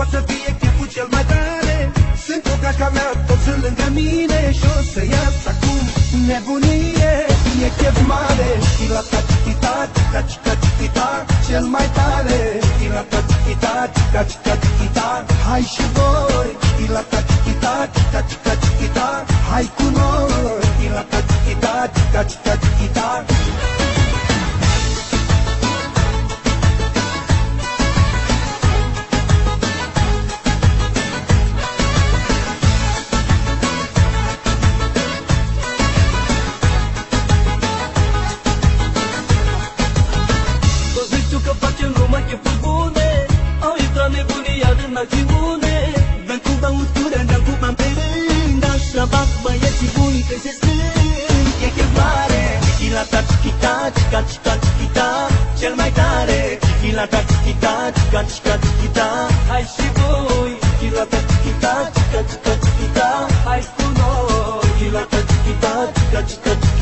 poate să fie cheful cel mai tare. Sunt o gașca mea, toți sunt lângă mine și o să ies acum nebunie. E chef mare, chilata chichita, chica chica chichita, cel mai tare. Chilata chichita, chica chica chichita, hai și voi. Chilata chichita, chica chica chichita, hai cu noi. Chilata chichita, chica chica chichita. Dăm cu băutură, dăm cu bani pe rând, așa fac băieții buni când se strâng. E chef mare, chilata chichita, chica chica chichita, cel mai tare. Chilata chichita, chica chica chichita, hai și voi. Chilata chichita, chica chica chichita, hai cu noi. Chilata chichita, chica chica chichita.